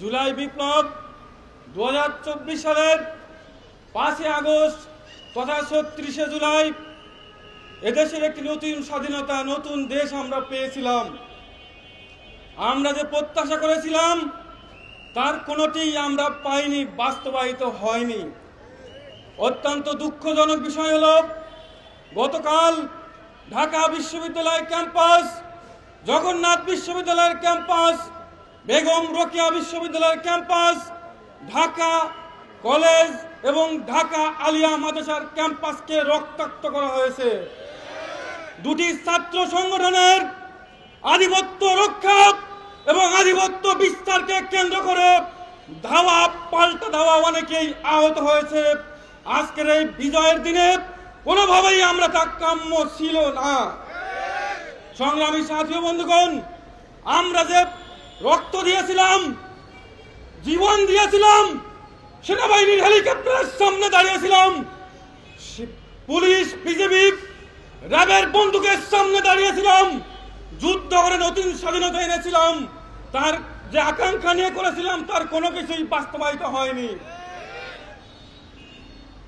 জুলাই বিপ্লব 2024 সালের 5 আগস্ট তথা 36 জুলাই এদেশের একটি নতুন স্বাধীনতা, নতুন দেশ আমরা পেয়েছিলাম। আমরা যে প্রত্যাশা করেছিলাম তার কোনোটিই আমরা পাইনি, বাস্তবায়িত হয়নি। অত্যন্ত দুঃখজনক বিষয় হলো, গতকাল ঢাকা বিশ্ববিদ্যালয় ক্যাম্পাস, জগন্নাথ বিশ্ববিদ্যালয়ের ক্যাম্পাস, বেগম রোকেয়া বিশ্ববিদ্যালয়ের ক্যাম্পাস, ঢাকা কলেজ এবং ঢাকা আলিয়া মাদ্রাসার ক্যাম্পাসকে রক্তাক্ত করা হয়েছে। দুটি ছাত্র সংগঠনের আধিপত্য রক্ষা এবং আধিপত্য বিস্তারকে কেন্দ্র করে ধাওয়া পাল্টা ধাওয়া অনেকেই আহত হয়েছে। আজকের এই বিজয়ের দিনে কোনোভাবেই আমরা তা কাম্য ছিল না। সংগ্রামী সাথী বন্ধুগণ, আমরা যে রক্ত দিয়েছিলাম, জীবন দিয়েছিলাম, সেনাবাহিনীর হেলিকপ্টারের সামনে দাঁড়িয়েছিলাম, পুলিশ, বিজেপি, র্যাবের বন্দুকের সামনে দাঁড়িয়েছিলাম, যুদ্ধ করে নতুন স্বাধীনতা এনেছিলাম, তার যে আকাঙ্ক্ষা নিয়ে করেছিলাম তার কোনো কিছুই বাস্তবায়িত হয়নি।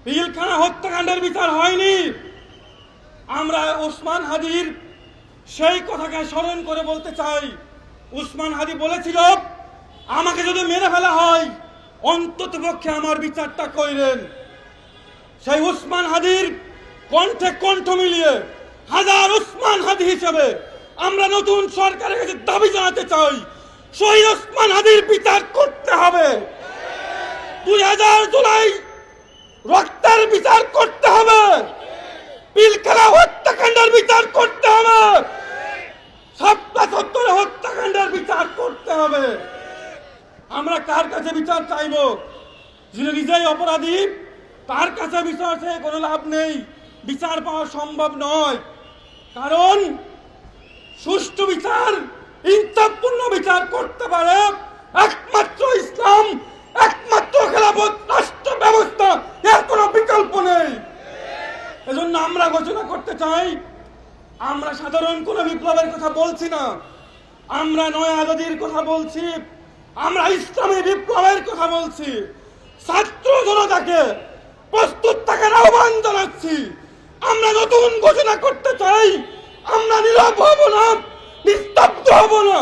পিলখানা হত্যাকাণ্ডের বিচার হয়নি। আমরা ওসমান হাদির সেই কথাকে স্মরণ করে বলতে চাই, ওসমান হাদি বলেছিল, আমাকে যদি মেরে ফেলা হয় অন্তত পক্ষে আমার বিচারটা কইরেন। সেই ওসমান হাদির কণ্ঠে কণ্ঠ মিলিয়ে হাজার ওসমান হাদি হিসেবে আমরা নতুন সরকারের কাছে দাবি জানাতে চাই, শহীদ ওসমান হাদির বিচার করতে হবে। 2000 জুলাই রক্তের বিচার করতে হবে, পিলখানা হত্যাকাণ্ডের বিচার করতে হবে, 77 হত্যাকাণ্ডের বিচার করতে হবে। আমরা কার কাছে বিচার চাইব? যিনি নিজেই অপরাধী তার কাছে বিচার চেয়ে কোনো লাভ নেই, বিচার পাওয়া সম্ভব নয়। কারণ সুষ্ঠু বিচার, ইনসাফপূর্ণ বিচার করতে পারে একমাত্র ইসলাম, একমাত্র খেলাফত রাষ্ট্র ব্যবস্থা, এর কোনো বিকল্প নেই। এজন্য আমরা ঘোষণা করতে চাই, আমরা সাধারণ কোনো বিপ্লবের কথা বলছি না, আমরা নয়া আজাদির কথা বলছি, আমরা ইসলামী বিপ্লবের কথা বলছি। ছাত্র জনতাকে প্রস্তুত থাকার আহ্বান জানাচ্ছি। আমরা নতুন ঘোষণা করতে চাই, আমরা নীরব হব না, নিস্তব্ধ হব না,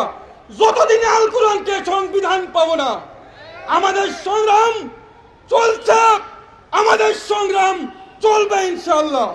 যতদিন আল কোরআনকে সংবিধান পাবো না। আমাদের সংগ্রাম চলছে, আমাদের সংগ্রাম চলবে ইনশাআল্লাহ।